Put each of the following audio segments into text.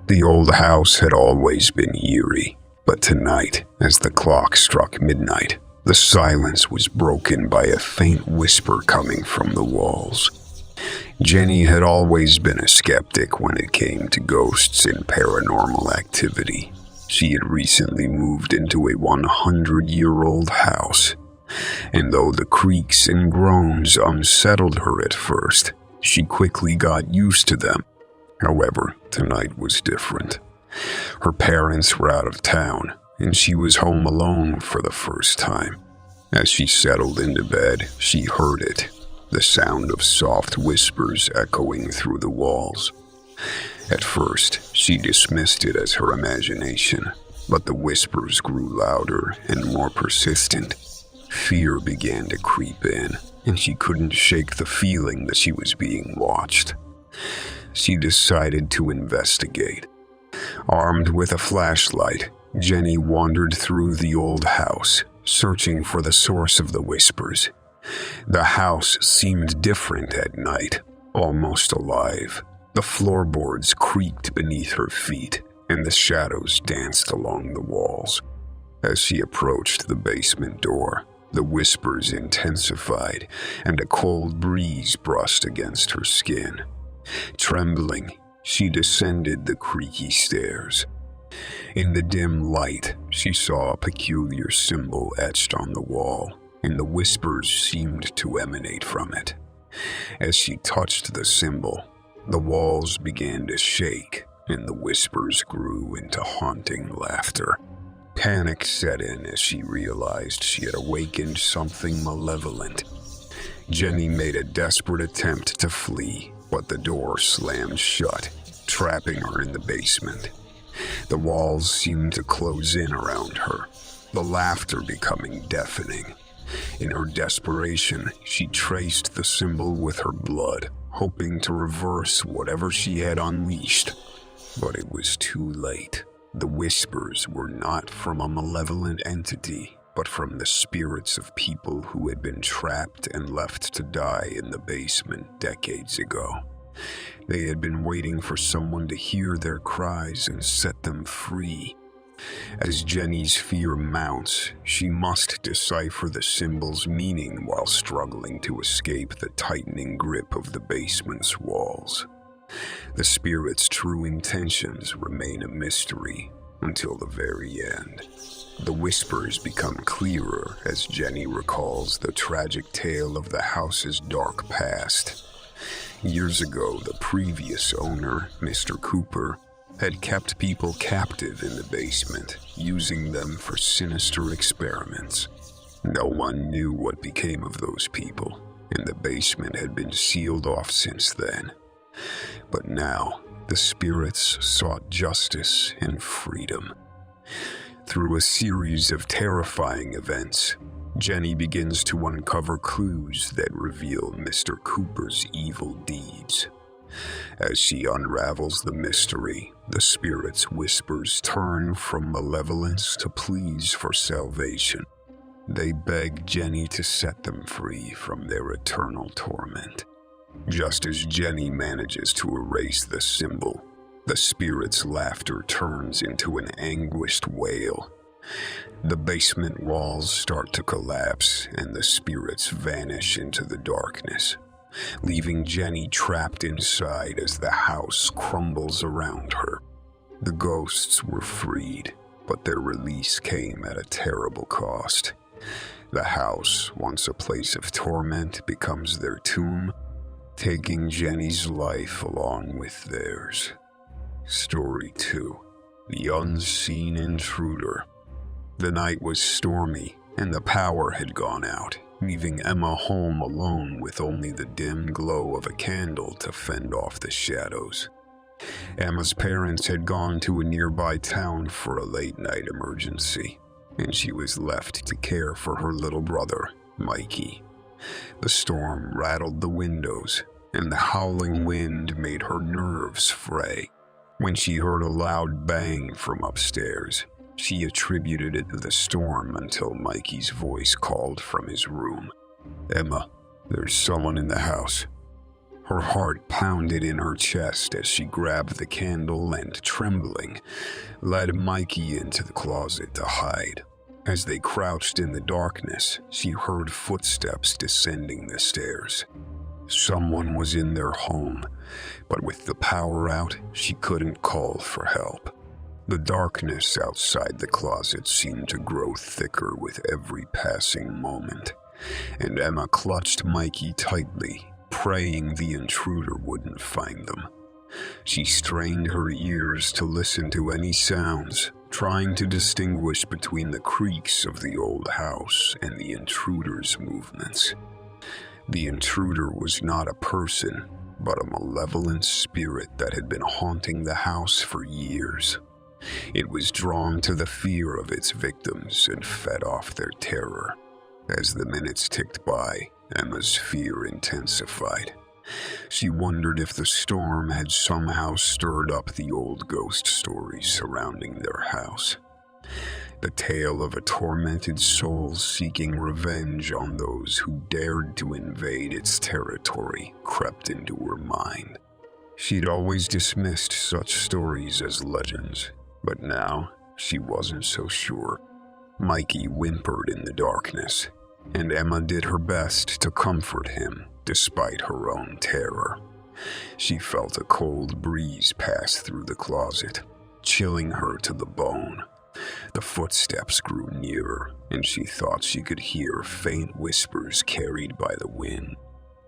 The old house had always been eerie, but tonight, as the clock struck midnight, the silence was broken by a faint whisper coming from the walls. Jenny had always been a skeptic when it came to ghosts and paranormal activity. She had recently moved into a 100-year-old house, and though the creaks and groans unsettled her at first, she quickly got used to them. However, tonight was different. Her parents were out of town, and she was home alone for the first time. As she settled into bed, she heard it, the sound of soft whispers echoing through the walls. At first, she dismissed it as her imagination, but the whispers grew louder and more persistent. Fear began to creep in, and she couldn't shake the feeling that she was being watched. She decided to investigate. Armed with a flashlight, Jenny wandered through the old house, searching for the source of the whispers. The house seemed different at night, almost alive. The floorboards creaked beneath her feet, and the shadows danced along the walls. As she approached the basement door, the whispers intensified, and a cold breeze brushed against her skin. Trembling, she descended the creaky stairs. In the dim light, she saw a peculiar symbol etched on the wall, and the whispers seemed to emanate from it. As she touched the symbol, the walls began to shake, and the whispers grew into haunting laughter. Panic set in as she realized she had awakened something malevolent. Jenny made a desperate attempt to flee, but the door slammed shut, trapping her in the basement. The walls seemed to close in around her, the laughter becoming deafening. In her desperation, she traced the symbol with her blood, hoping to reverse whatever she had unleashed. But it was too late. The whispers were not from a malevolent entity, but from the spirits of people who had been trapped and left to die in the basement decades ago. They had been waiting for someone to hear their cries and set them free. As Jenny's fear mounts, she must decipher the symbol's meaning while struggling to escape the tightening grip of the basement's walls. The spirit's true intentions remain a mystery until the very end. The whispers become clearer as Jenny recalls the tragic tale of the house's dark past. Years ago, the previous owner, Mr. Cooper, had kept people captive in the basement, using them for sinister experiments. No one knew what became of those people, and the basement had been sealed off since then. But now, the spirits sought justice and freedom. Through a series of terrifying events, Jenny begins to uncover clues that reveal Mr. Cooper's evil deeds. As she unravels the mystery, the spirit's whispers turn from malevolence to pleas for salvation. They beg Jenny to set them free from their eternal torment. Just as Jenny manages to erase the symbol, the spirit's laughter turns into an anguished wail. The basement walls start to collapse, and the spirits vanish into the darkness, leaving Jenny trapped inside as the house crumbles around her. The ghosts were freed, but their release came at a terrible cost. The house, once a place of torment, becomes their tomb, taking Jenny's life along with theirs. Story 2: The Unseen Intruder. The night was stormy, and the power had gone out, leaving Emma home alone with only the dim glow of a candle to fend off the shadows. Emma's parents had gone to a nearby town for a late-night emergency, and she was left to care for her little brother, Mikey. The storm rattled the windows, and the howling wind made her nerves fray. When she heard a loud bang from upstairs, she attributed it to the storm until Mikey's voice called from his room. "Emma, there's someone in the house." Her heart pounded in her chest as she grabbed the candle and, trembling, led Mikey into the closet to hide. As they crouched in the darkness, she heard footsteps descending the stairs. Someone was in their home, but with the power out, she couldn't call for help. The darkness outside the closet seemed to grow thicker with every passing moment, and Emma clutched Mikey tightly, praying the intruder wouldn't find them. She strained her ears to listen to any sounds, trying to distinguish between the creaks of the old house and the intruder's movements. The intruder was not a person, but a malevolent spirit that had been haunting the house for years. It was drawn to the fear of its victims and fed off their terror. As the minutes ticked by, Emma's fear intensified. She wondered if the storm had somehow stirred up the old ghost stories surrounding their house. The tale of a tormented soul seeking revenge on those who dared to invade its territory crept into her mind. She'd always dismissed such stories as legends, but now she wasn't so sure. Mikey whimpered in the darkness, and Emma did her best to comfort him despite her own terror. She felt a cold breeze pass through the closet, chilling her to the bone. The footsteps grew nearer, and she thought she could hear faint whispers carried by the wind.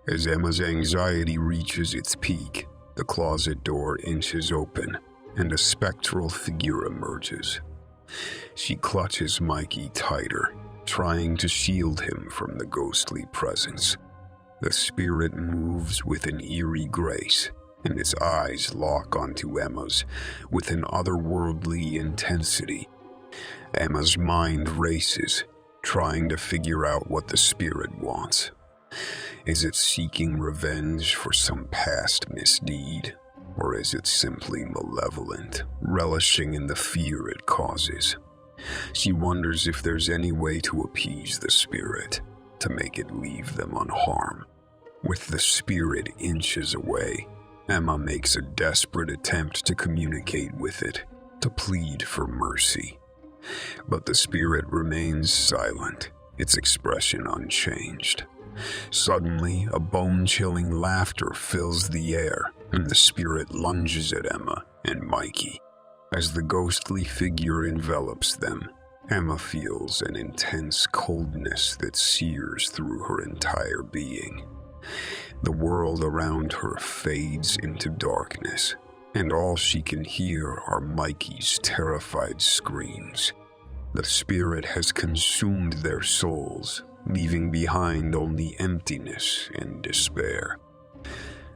As Emma's anxiety reaches its peak, the closet door inches open, and a spectral figure emerges. She clutches Mikey tighter, trying to shield him from the ghostly presence. The spirit moves with an eerie grace, and its eyes lock onto Emma's with an otherworldly intensity. Emma's mind races, trying to figure out what the spirit wants. Is it seeking revenge for some past misdeed, or is it simply malevolent, relishing in the fear it causes? She wonders if there's any way to appease the spirit, to make it leave them unharmed. With the spirit inches away, Emma makes a desperate attempt to communicate with it, to plead for mercy. But the spirit remains silent, its expression unchanged. Suddenly, a bone-chilling laughter fills the air, and the spirit lunges at Emma and Mikey. As the ghostly figure envelops them, Emma feels an intense coldness that sears through her entire being. The world around her fades into darkness, and all she can hear are Mikey's terrified screams. The spirit has consumed their souls, leaving behind only emptiness and despair.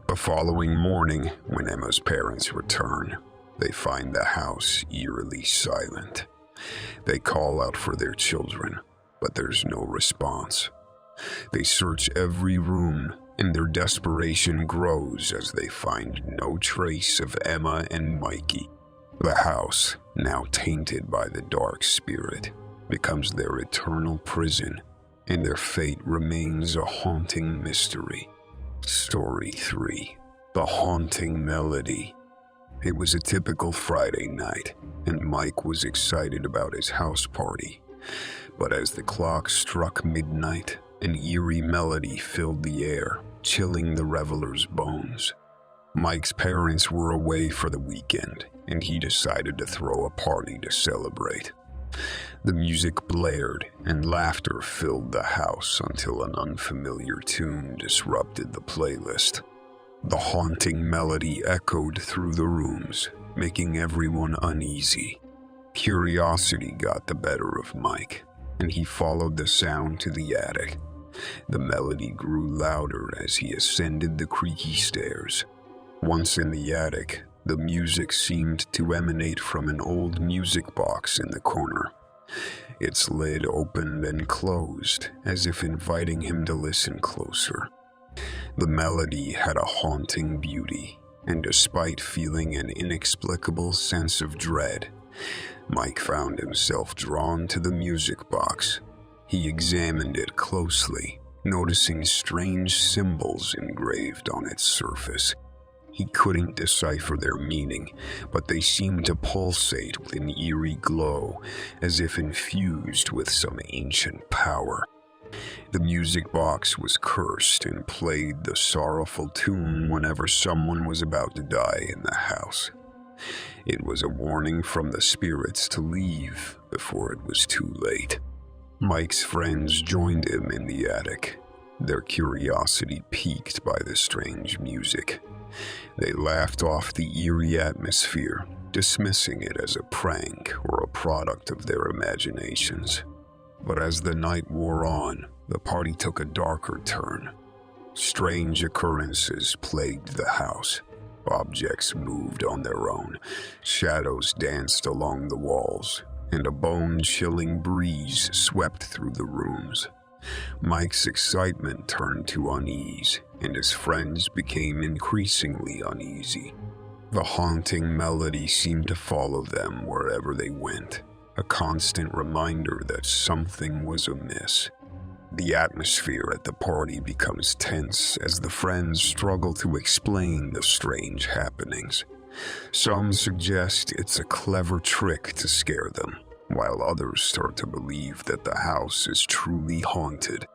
The following morning, when Emma's parents return, they find the house eerily silent. They call out for their children, but there's no response. They search every room, and their desperation grows as they find no trace of Emma and Mikey. The house, now tainted by the dark spirit, becomes their eternal prison, and their fate remains a haunting mystery. Story 3. The Haunting Melody. It was a typical Friday night, and Mike was excited about his house party. But as the clock struck midnight, an eerie melody filled the air, chilling the revelers' bones. Mike's parents were away for the weekend, and he decided to throw a party to celebrate. The music blared, and laughter filled the house until an unfamiliar tune disrupted the playlist. The haunting melody echoed through the rooms, making everyone uneasy. Curiosity got the better of Mike, and he followed the sound to the attic. The melody grew louder as he ascended the creaky stairs. Once in the attic, the music seemed to emanate from an old music box in the corner. Its lid opened and closed, as if inviting him to listen closer. The melody had a haunting beauty, and despite feeling an inexplicable sense of dread, Mike found himself drawn to the music box. He examined it closely, noticing strange symbols engraved on its surface. He couldn't decipher their meaning, but they seemed to pulsate with an eerie glow, as if infused with some ancient power. The music box was cursed and played the sorrowful tune whenever someone was about to die in the house. It was a warning from the spirits to leave before it was too late. Mike's friends joined him in the attic, their curiosity piqued by the strange music. They laughed off the eerie atmosphere, dismissing it as a prank or a product of their imaginations. But as the night wore on, the party took a darker turn. Strange occurrences plagued the house. Objects moved on their own, shadows danced along the walls, and a bone-chilling breeze swept through the rooms. Mike's excitement turned to unease, and his friends became increasingly uneasy. The haunting melody seemed to follow them wherever they went, a constant reminder that something was amiss. The atmosphere at the party becomes tense as the friends struggle to explain the strange happenings. Some suggest it's a clever trick to scare them, while others start to believe that the house is truly haunted.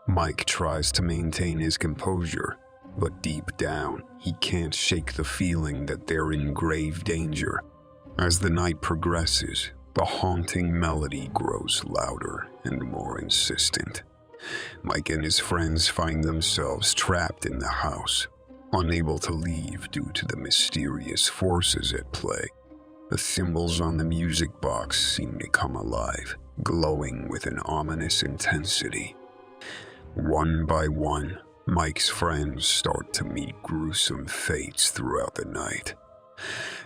Mike tries to maintain his composure, but deep down, he can't shake the feeling that they're in grave danger. As the night progresses, the haunting melody grows louder and more insistent. Mike and his friends find themselves trapped in the house, unable to leave due to the mysterious forces at play. The symbols on the music box seem to come alive, glowing with an ominous intensity. One by one, Mike's friends start to meet gruesome fates throughout the night.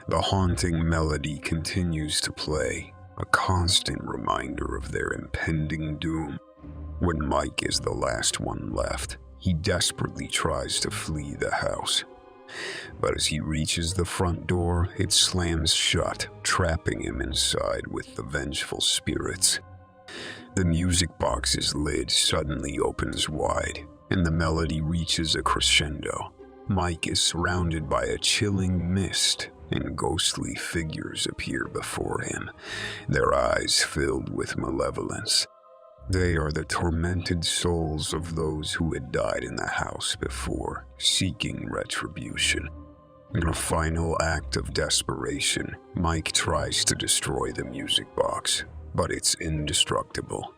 The haunting melody continues to play, a constant reminder of their impending doom. When Mike is the last one left, he desperately tries to flee the house. But as he reaches the front door, it slams shut, trapping him inside with the vengeful spirits. The music box's lid suddenly opens wide, and the melody reaches a crescendo. Mike is surrounded by a chilling mist, and ghostly figures appear before him, their eyes filled with malevolence. They are the tormented souls of those who had died in the house before, seeking retribution. In a final act of desperation, Mike tries to destroy the music box, but it's indestructible.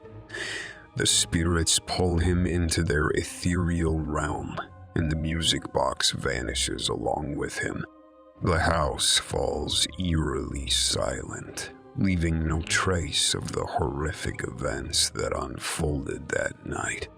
The spirits pull him into their ethereal realm, and the music box vanishes along with him. The house falls eerily silent, leaving no trace of the horrific events that unfolded that night.